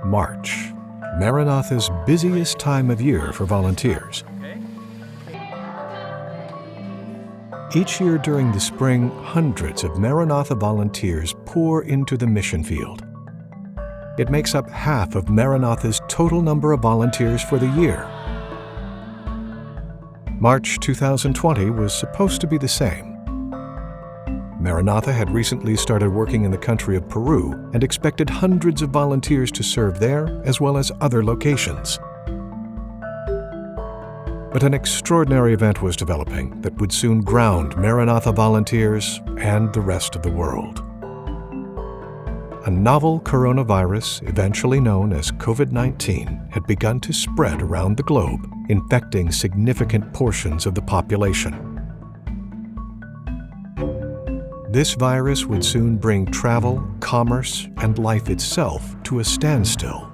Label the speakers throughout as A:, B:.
A: March, Maranatha's busiest time of year for volunteers. Each year during the spring, hundreds of Maranatha volunteers pour into the mission field. It makes up half of Maranatha's total number of volunteers for the year. March 2020 was supposed to be the same. Maranatha had recently started working in the country of Peru and expected hundreds of volunteers to serve there as well as other locations. But an extraordinary event was developing that would soon ground Maranatha volunteers and the rest of the world. A novel coronavirus, eventually known as COVID-19, had begun to spread around the globe, infecting significant portions of the population. This virus would soon bring travel, commerce, and life itself to a standstill.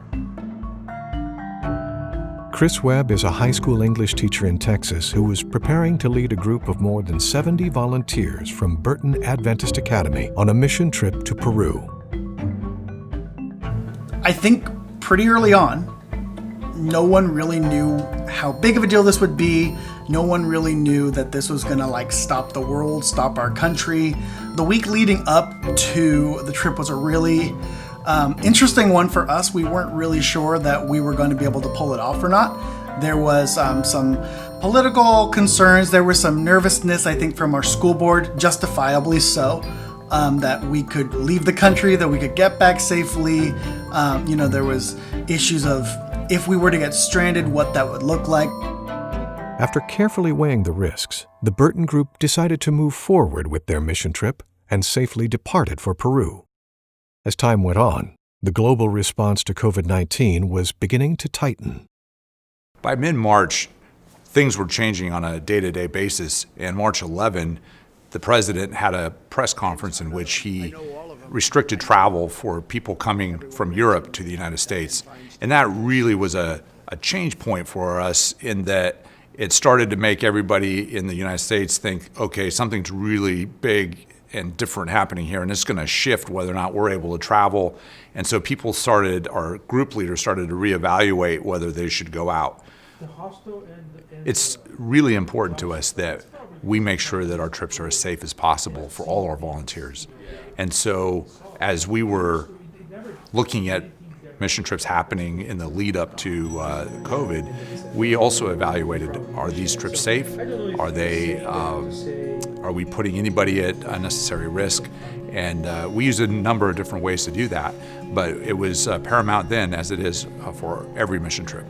A: Chris Webb is a high school English teacher in Texas who was preparing to lead a group of more than 70 volunteers from Burton Adventist Academy on a mission trip to Peru.
B: I think pretty early on, no one really knew how big of a deal this would be. No one really knew that this was gonna stop the world, stop our country. The week leading up to the trip was a really interesting one for us. We weren't really sure that we were going to be able to pull it off or not. There was some political concerns. There was some nervousness, I think, from our school board, justifiably so, that we could leave the country, that we could get back safely. There was issues of if we were to get stranded, what that would look like.
A: After carefully weighing the risks, the Burton group decided to move forward with their mission trip and safely departed for Peru. As time went on, the global response to COVID-19 was beginning to tighten.
C: By mid-March, things were changing on a day-to-day basis, and March 11, the president had a press conference in which he restricted travel for people coming from Europe to the United States. And that really was a change point for us in that it started to make everybody in the United States think, okay, something's really big and different happening here, and it's going to shift whether or not we're able to travel. And so our group leaders started to reevaluate whether they should go out. It's really important to us that we make sure that our trips are as safe as possible for all our volunteers. And so as we were looking at mission trips happening in the lead up to COVID, we also evaluated, are these trips safe? Are we putting anybody at unnecessary risk? And we used a number of different ways to do that, but it was paramount then, as it is for every mission trip.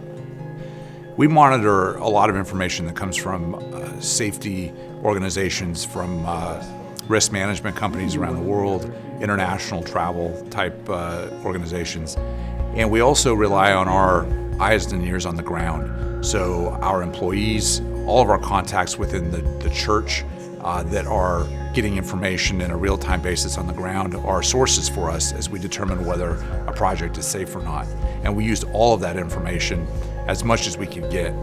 C: We monitor a lot of information that comes from safety organizations, from risk management companies around the world, international travel type organizations. And we also rely on our eyes and ears on the ground. So our employees, all of our contacts within the church that are getting information in a real-time basis on the ground are sources for us as we determine whether a project is safe or not. And we used all of that information as much as we could get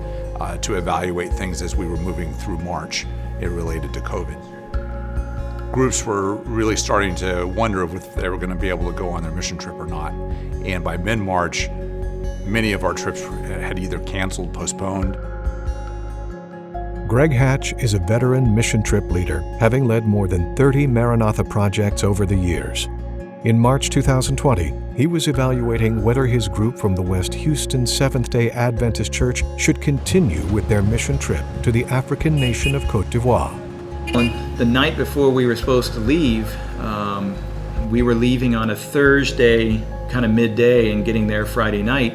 C: to evaluate things as we were moving through March related to COVID. Groups were really starting to wonder if they were going to be able to go on their mission trip or not. And by mid-March, many of our trips had either canceled, postponed.
A: Greg Hatch is a veteran mission trip leader, having led more than 30 Maranatha projects over the years. In March 2020, he was evaluating whether his group from the West Houston Seventh-day Adventist Church should continue with their mission trip to the African nation of Cote d'Ivoire.
D: On the night before we were supposed to leave, we were leaving on a Thursday, kind of midday, and getting there Friday night.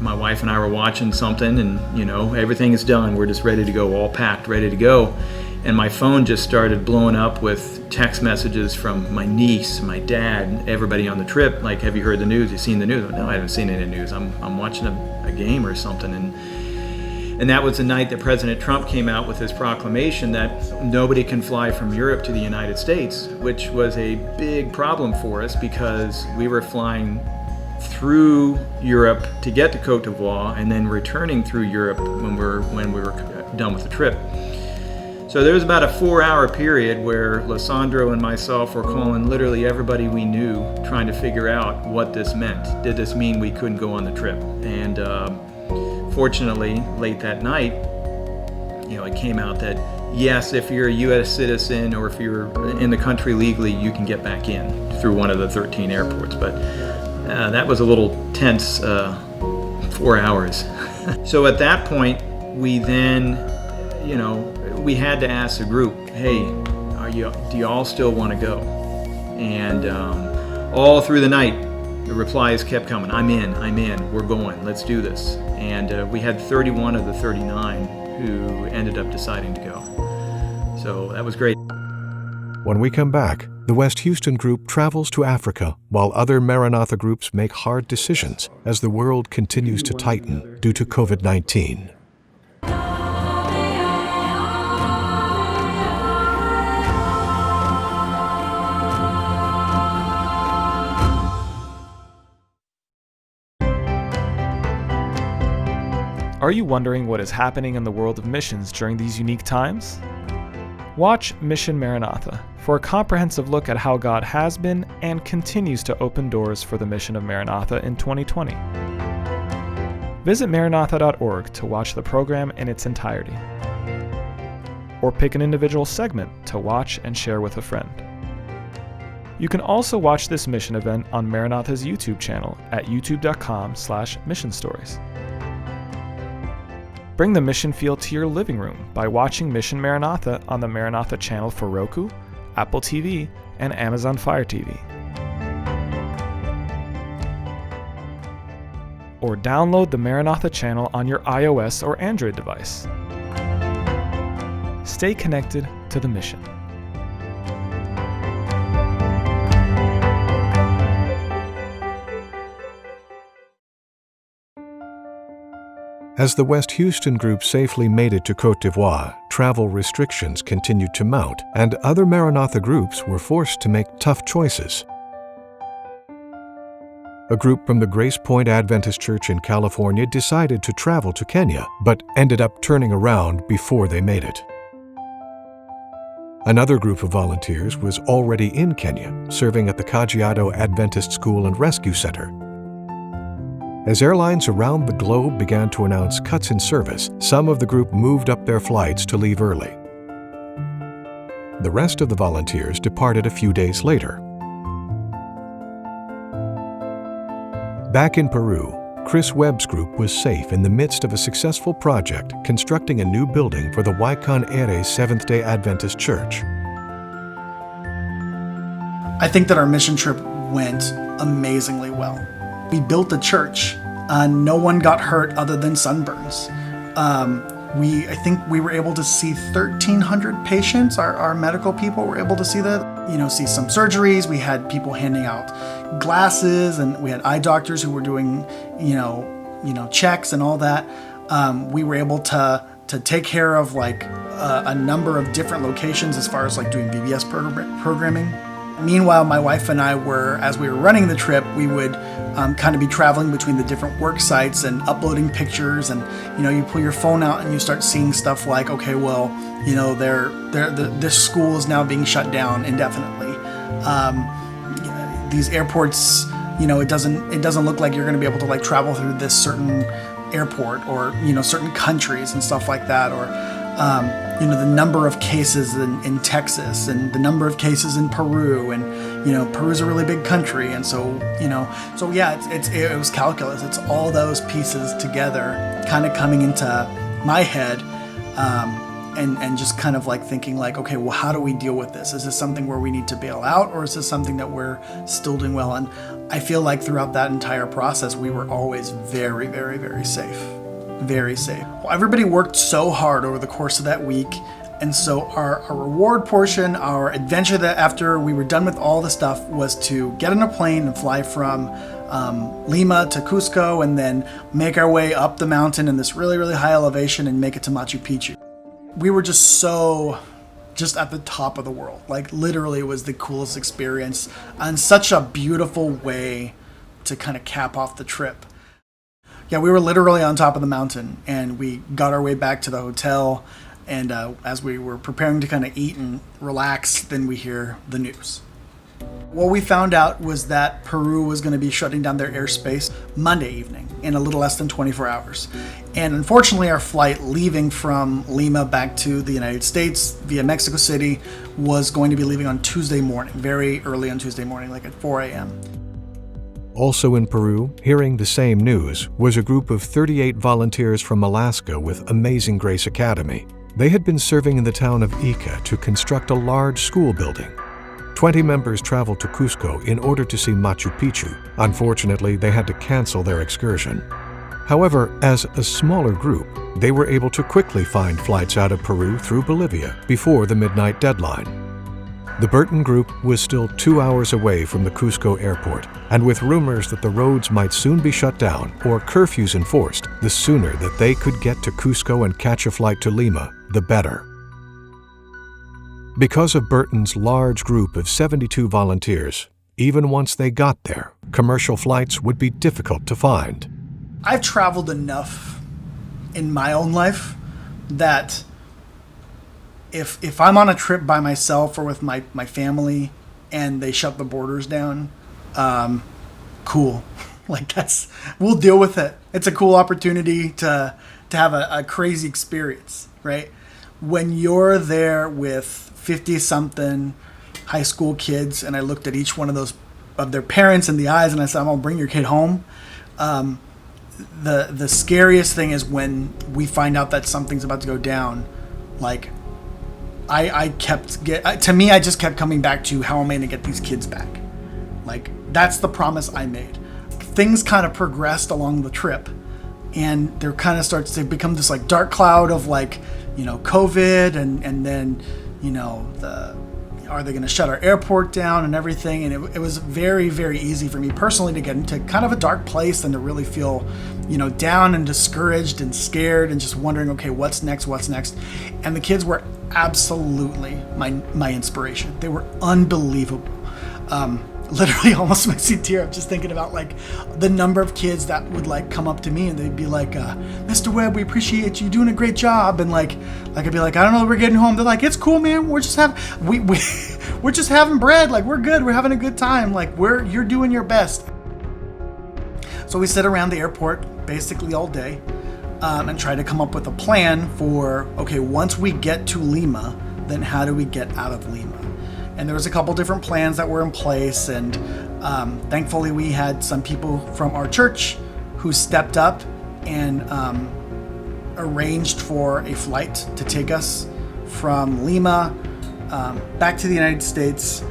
D: My wife and I were watching something, and everything is done. We're just ready to go, all packed, ready to go. And my phone just started blowing up with text messages from my niece, my dad, everybody on the trip. Like, have you heard the news? You seen the news? No, I haven't seen any news. I'm watching a game or something. And that was the night that President Trump came out with his proclamation that nobody can fly from Europe to the United States, which was a big problem for us because we were flying through Europe to get to Cote d'Ivoire and then returning through Europe when we were done with the trip. So there was about a 4-hour period where Lysandro and myself were calling literally everybody we knew, trying to figure out what this meant. Did this mean we couldn't go on the trip? And fortunately, late that night, it came out that yes, if you're a U.S. citizen or if you're in the country legally, you can get back in through one of the 13 airports. But that was a little tense 4 hours. So at that point, we then, we had to ask the group, hey, do you all still want to go? And all through the night, the replies kept coming. I'm in, we're going, let's do this. And we had 31 of the 39 who ended up deciding to go. So that was great.
A: When we come back, the West Houston group travels to Africa while other Maranatha groups make hard decisions as the world continues to tighten due to COVID-19.
E: Are you wondering what is happening in the world of missions during these unique times? Watch Mission Maranatha for a comprehensive look at how God has been and continues to open doors for the mission of Maranatha in 2020. Visit maranatha.org to watch the program in its entirety, or pick an individual segment to watch and share with a friend. You can also watch this mission event on Maranatha's YouTube channel at youtube.com/missionstories. Bring the mission feel to your living room by watching Mission Maranatha on the Maranatha channel for Roku, Apple TV, and Amazon Fire TV. Or download the Maranatha channel on your iOS or Android device. Stay connected to the mission.
A: As the West Houston group safely made it to Cote d'Ivoire, travel restrictions continued to mount, and other Maranatha groups were forced to make tough choices. A group from the Grace Point Adventist Church in California decided to travel to Kenya, but ended up turning around before they made it. Another group of volunteers was already in Kenya, serving at the Kajiado Adventist School and Rescue Center. As airlines around the globe began to announce cuts in service, some of the group moved up their flights to leave early. The rest of the volunteers departed a few days later. Back in Peru, Chris Webb's group was safe in the midst of a successful project constructing a new building for the Waikon Ere Seventh-day Adventist Church.
B: I think that our mission trip went amazingly well. We built a church. No one got hurt other than sunburns. I think we were able to see 1,300 patients. Our medical people were able to see that. See some surgeries. We had people handing out glasses, and we had eye doctors who were doing, checks and all that. We were able to take care of a number of different locations as far as doing VBS programming. Meanwhile, my wife and I as we were running the trip, we would kind of be traveling between the different work sites and uploading pictures, and you pull your phone out and you start seeing stuff like, okay, well, this school is now being shut down indefinitely. These airports, it doesn't look like you're going to be able to travel through this certain airport, or certain countries and stuff like that, or the number of cases in Texas and the number of cases in Peru, and Peru's a really big country, and so it was calculus. It's all those pieces together kind of coming into my head, and just kind of thinking okay, well, how do we deal with this? Is this something where we need to bail out, or is this something that we're still doing well? And I feel like throughout that entire process, we were always very, very, very safe. Very safe. Well, everybody worked so hard over the course of that week, and so our reward portion, our adventure that after we were done with all the stuff, was to get on a plane and fly from Lima to Cusco, and then make our way up the mountain in this really, really high elevation and make it to Machu Picchu. We were just at the top of the world. Literally, it was the coolest experience, and such a beautiful way to kind of cap off the trip. Yeah, we were literally on top of the mountain, and we got our way back to the hotel. And as we were preparing to kind of eat and relax, then we hear the news. What we found out was that Peru was going to be shutting down their airspace Monday evening in a little less than 24 hours. And unfortunately, our flight leaving from Lima back to the United States via Mexico City was going to be leaving on Tuesday morning, very early on Tuesday morning, like at 4 a.m.
A: Also in Peru, hearing the same news, was a group of 38 volunteers from Alaska with Amazing Grace Academy. They had been serving in the town of Ica to construct a large school building. 20 members traveled to Cusco in order to see Machu Picchu. Unfortunately, they had to cancel their excursion. However, as a smaller group, they were able to quickly find flights out of Peru through Bolivia before the midnight deadline. The Burton group was still 2 hours away from the Cusco airport, and with rumors that the roads might soon be shut down or curfews enforced, the sooner that they could get to Cusco and catch a flight to Lima, the better. Because of Burton's large group of 72 volunteers, even once they got there, commercial flights would be difficult to find.
B: I've traveled enough in my own life that if I'm on a trip by myself or with my family and they shut the borders down, cool. Like we'll deal with it. It's a cool opportunity to have a crazy experience, right? When you're there with 50-something high school kids, and I looked at each one of their parents in the eyes, and I said, "I'm gonna bring your kid home." The scariest thing is when we find out that something's about to go down. Like, I just kept coming back to how am I gonna get these kids back? Like, that's the promise I made. Things kind of progressed along the trip, and there kind of starts to become this like dark cloud of like, COVID, and then, are they going to shut our airport down and everything? And it was very, very easy for me personally to get into kind of a dark place and to really feel, down and discouraged and scared and just wondering, okay, what's next? And the kids were absolutely my inspiration. They were unbelievable. Literally almost makes me tear up just thinking about like the number of kids that would like come up to me and they'd be like, Mr. Webb, we appreciate you doing a great job. And like I'd be like, I don't know, we're getting home. They're like, it's cool, man. We're just we're just having bread. Like, we're good. We're having a good time. Like, you're doing your best. So we sit around the airport basically all day and try to come up with a plan for, okay, once we get to Lima, then how do we get out of Lima? And there was a couple different plans that were in place, and thankfully we had some people from our church who stepped up and arranged for a flight to take us from Lima back to the United States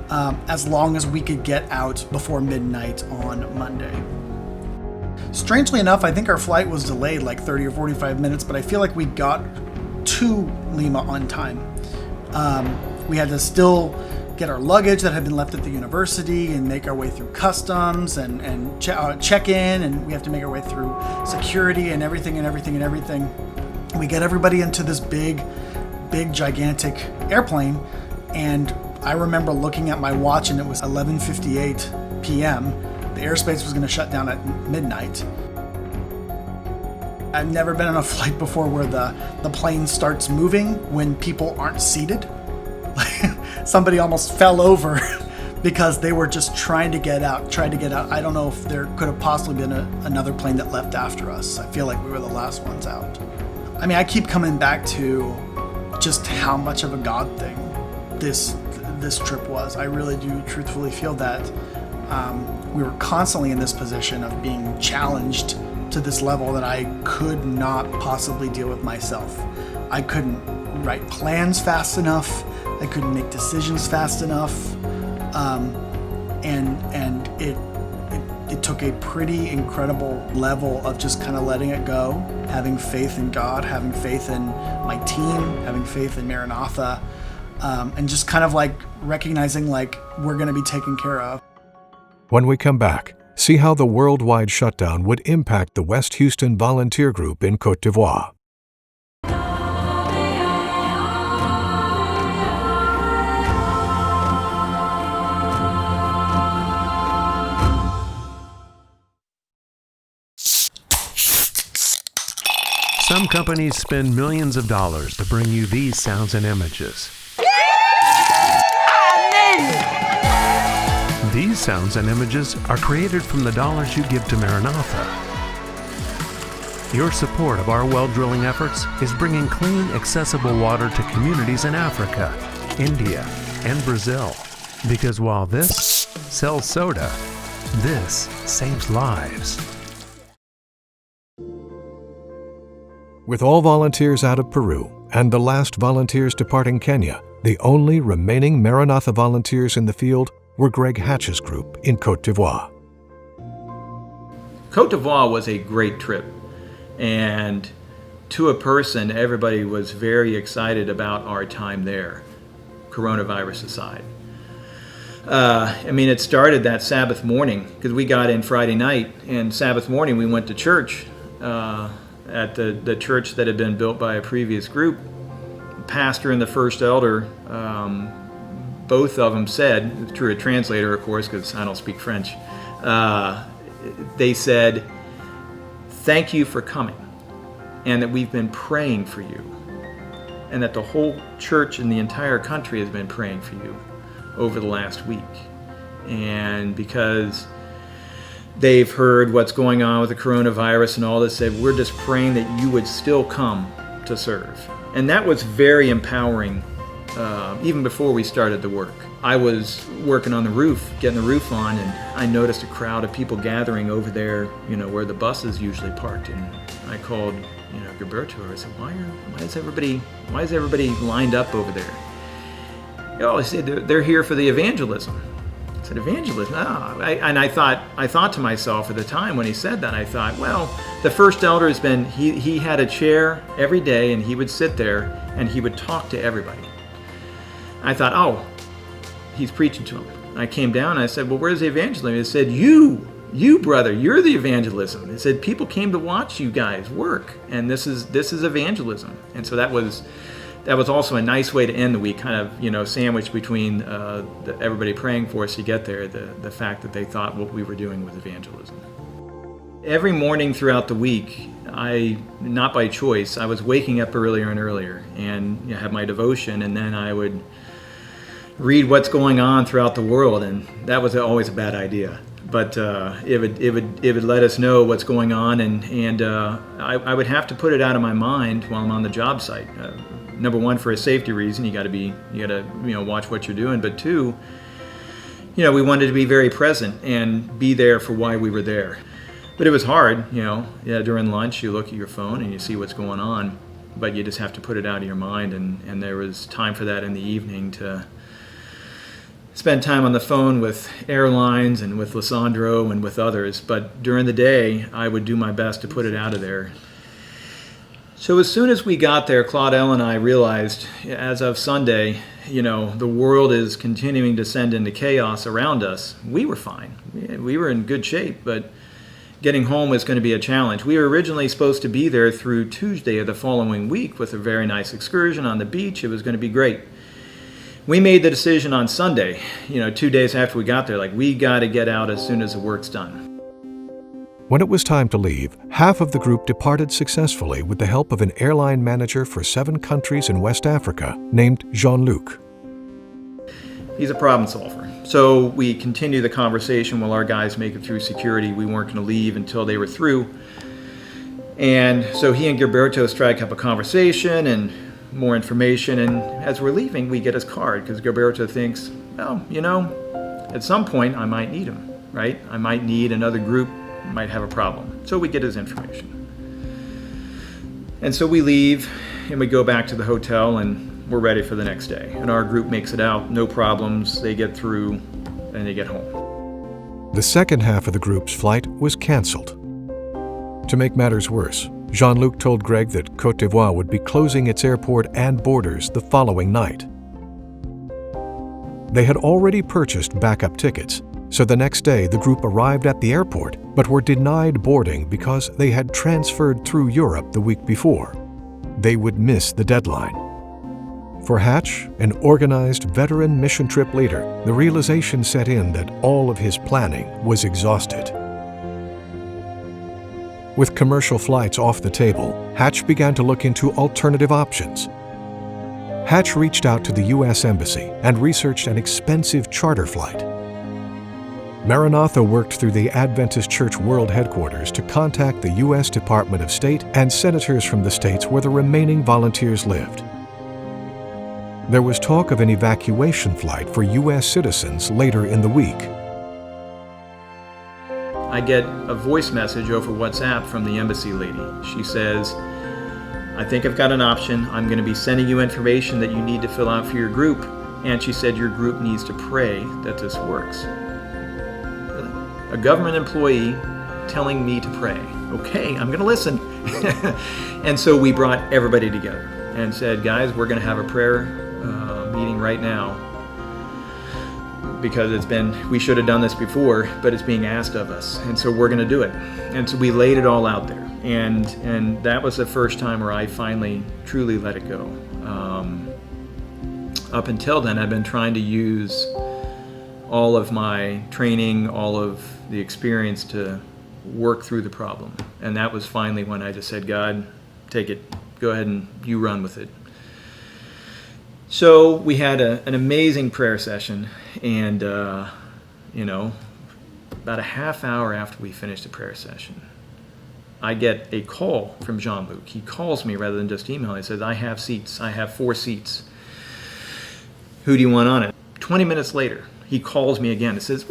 B: as long as we could get out before midnight on Monday. Strangely enough, I think our flight was delayed like 30 or 45 minutes, but I feel like we got to Lima on time. We had to still get our luggage that had been left at the university and make our way through customs and check in, and we have to make our way through security and everything. We get everybody into this big, gigantic airplane, and I remember looking at my watch and it was 11:58 p.m. The airspace was going to shut down at midnight. I've never been on a flight before where the plane starts moving when people aren't seated. Somebody almost fell over because they were just trying to get out. I don't know if there could have possibly been another plane that left after us. I feel like we were the last ones out. I mean, I keep coming back to just how much of a God thing this trip was. I really do truthfully feel that we were constantly in this position of being challenged to this level that I could not possibly deal with myself. I couldn't write plans fast enough. I couldn't make decisions fast enough, and it took a pretty incredible level of just kind of letting it go, having faith in God, having faith in my team, having faith in Maranatha, and just kind of like recognizing like we're going to be taken care of.
A: When we come back, see how the worldwide shutdown would impact the West Houston Volunteer Group in Cote d'Ivoire.
F: Some companies spend millions of dollars to bring you these sounds and images. These sounds and images are created from the dollars you give to Maranatha. Your support of our well drilling efforts is bringing clean, accessible water to communities in Africa, India, and Brazil. Because while this sells soda, this saves lives.
A: With all volunteers out of Peru and the last volunteers departing Kenya, the only remaining Maranatha volunteers in the field were Greg Hatch's group in Cote d'Ivoire.
D: Cote d'Ivoire was a great trip, and to a person, everybody was very excited about our time there, coronavirus aside. It started that Sabbath morning, because we got in Friday night, and Sabbath morning we went to church at the church that had been built by a previous group. The pastor and the first elder, both of them said, through a translator of course, because I don't speak French, they said, "Thank you for coming, and that we've been praying for you, and that the whole church in the entire country has been praying for you over the last week." And because they've heard what's going on with the coronavirus and all this, said, "We're just praying that you would still come to serve." And that was very empowering, even before we started the work. I was working on the roof, getting the roof on, and I noticed a crowd of people gathering over there, where the buses usually parked. And I called, Gilberto. I said, why is everybody lined up over there? I said, they're here for the evangelism. I said, evangelism? No. I thought to myself at the time when he said that, I thought, well, the first elder has been, he had a chair every day, and he would sit there and he would talk to everybody. I thought, oh, he's preaching to them. I came down and I said, well, where's the evangelism? He said, you brother, you're the evangelism. He said, people came to watch you guys work, and this is evangelism. And so that was also a nice way to end the week, kind of, sandwiched between everybody praying for us to get there, the fact that they thought what we were doing was evangelism. Every morning throughout the week, not by choice, I was waking up earlier and earlier and have my devotion, and then I would read what's going on throughout the world, and that was always a bad idea. But it would let us know what's going on, and I would have to put it out of my mind while I'm on the job site. Number one, for a safety reason, you got to watch what you're doing. But two, we wanted to be very present and be there for why we were there. But it was hard, during lunch you look at your phone and you see what's going on, but you just have to put it out of your mind, and there was time for that in the evening to spend time on the phone with airlines and with Lissandro and with others. But during the day, I would do my best to put it out of there. So as soon as we got there, Claudel and I realized, as of Sunday, the world is continuing to descend into chaos around us. We were fine. We were in good shape, but getting home was going to be a challenge. We were originally supposed to be there through Tuesday of the following week with a very nice excursion on the beach. It was going to be great. We made the decision on Sunday, 2 days after we got there, we got to get out as soon as the work's done.
A: When it was time to leave, half of the group departed successfully with the help of an airline manager for 7 countries in West Africa named Jean-Luc.
D: He's a problem solver. So we continued the conversation while our guys make it through security. We weren't going to leave until they were through. And so he and Gilberto strike up a conversation and more information. And as we're leaving, we get his card because Gilberto thinks, well, at some point I might need him, right? I might need another group, might have a problem. So we get his information. And so we leave and we go back to the hotel and we're ready for the next day. And our group makes it out, no problems. They get through and they get home.
A: The second half of the group's flight was canceled. To make matters worse, Jean-Luc told Greg that Cote d'Ivoire would be closing its airport and borders the following night. They had already purchased backup tickets, so the next day the group arrived at the airport but were denied boarding because they had transferred through Europe the week before. They would miss the deadline. For Hatch, an organized veteran mission trip leader, the realization set in that all of his planning was exhausted. With commercial flights off the table, Hatch began to look into alternative options. Hatch reached out to the U.S. Embassy and researched an expensive charter flight. Maranatha worked through the Adventist Church World Headquarters to contact the U.S. Department of State and senators from the states where the remaining volunteers lived. There was talk of an evacuation flight for U.S. citizens later in the week.
D: I get a voice message over WhatsApp from the embassy lady. She says, I think I've got an option. I'm going to be sending you information that you need to fill out for your group. And she said your group needs to pray that this works. A government employee telling me to pray. Okay, I'm going to listen. And so we brought everybody together and said, guys, we're going to have a prayer meeting right now, because we should have done this before, but it's being asked of us, and so we're going to do it. And so we laid it all out there, and that was the first time where I finally truly let it go. Up until then, I've been trying to use all of my training, all of the experience to work through the problem, and that was finally when I just said, God, take it, go ahead and you run with it. So we had an amazing prayer session, and about a half hour after we finished the prayer session, I get a call from Jean-Luc. He calls me rather than just email. He says, I have seats. I have 4 seats. Who do you want on it? 20 minutes later, he calls me again. He says,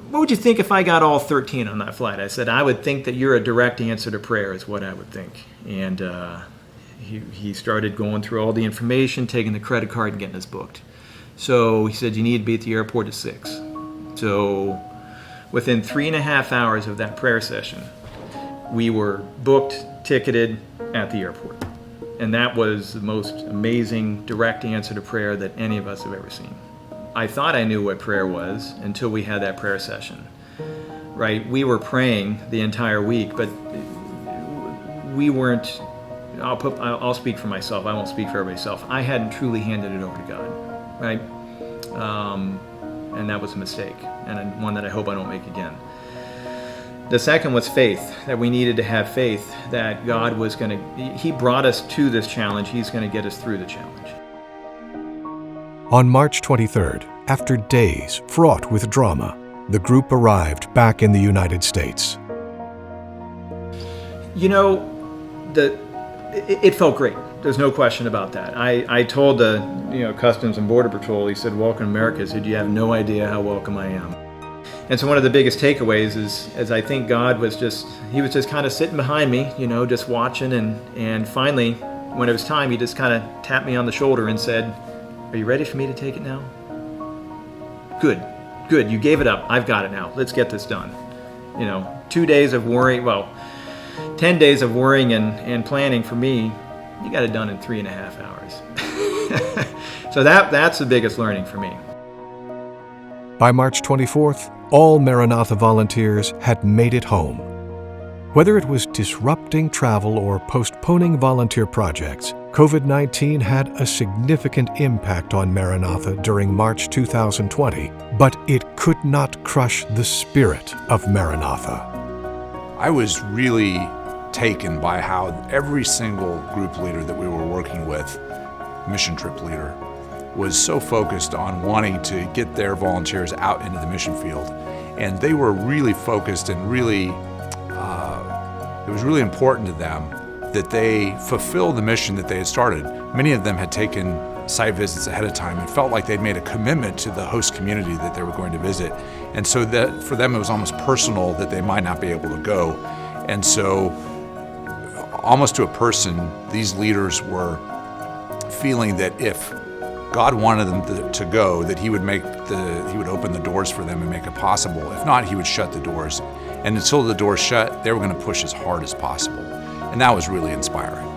D: what would you think if I got all 13 on that flight? I said, I would think that you're a direct answer to prayer is what I would think. And he started going through all the information, taking the credit card and getting us booked. So he said, you need to be at the airport at 6. So within 3.5 hours of that prayer session, we were booked, ticketed at the airport. And that was the most amazing direct answer to prayer that any of us have ever seen. I thought I knew what prayer was until we had that prayer session, right? We were praying the entire week, but we weren't, I'll speak for myself. I won't speak for everybody else. I hadn't truly handed it over to God, right? And that was a mistake, and one that I hope I don't make again. The second was faith, that we needed to have faith that God was He brought us to this challenge. He's going to get us through the challenge.
A: On March 23rd, after days fraught with drama, the group arrived back in the United States.
D: It felt great. There's no question about that. I told the Customs and Border Patrol, he said, welcome to America. He said, you have no idea how welcome I am. And so one of the biggest takeaways is I think God was just kind of sitting behind me, just watching. And finally, when it was time, he just kind of tapped me on the shoulder and said, are you ready for me to take it now? Good. You gave it up. I've got it now. Let's get this done. 2 days of worry, 10 days of worrying and planning for me, you got it done in 3.5 hours. So that's the biggest learning for me.
A: By March 24th, all Maranatha volunteers had made it home. Whether it was disrupting travel or postponing volunteer projects, COVID-19 had a significant impact on Maranatha during March 2020, but it could not crush the spirit of Maranatha.
C: I was really taken by how every single group leader that we were working with, mission trip leader, was so focused on wanting to get their volunteers out into the mission field. And they were really focused and really, it was really important to them that they fulfill the mission that they had started. Many of them had taken site visits ahead of time and felt like they'd made a commitment to the host community that they were going to visit. And so that for them it was almost personal that they might not be able to go. And so almost to a person, these leaders were feeling that if God wanted them to go, that he would open the doors for them and make it possible. If not, he would shut the doors. And until the doors shut, they were going to push as hard as possible. And that was really inspiring.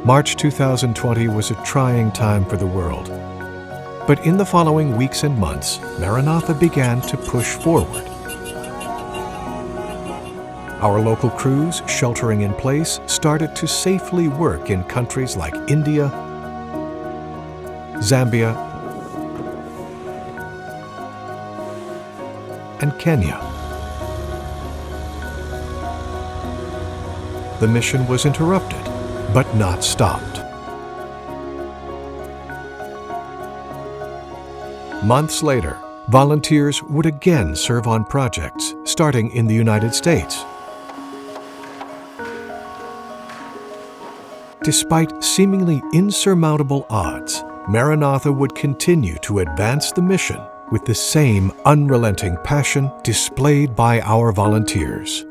A: March 2020 was a trying time for the world. But in the following weeks and months, Maranatha began to push forward. Our local crews, sheltering in place, started to safely work in countries like India, Zambia, and Kenya. the mission was interrupted, but not stopped. Months later, volunteers would again serve on projects, starting in the United States. Despite seemingly insurmountable odds, Maranatha would continue to advance the mission with the same unrelenting passion displayed by our volunteers.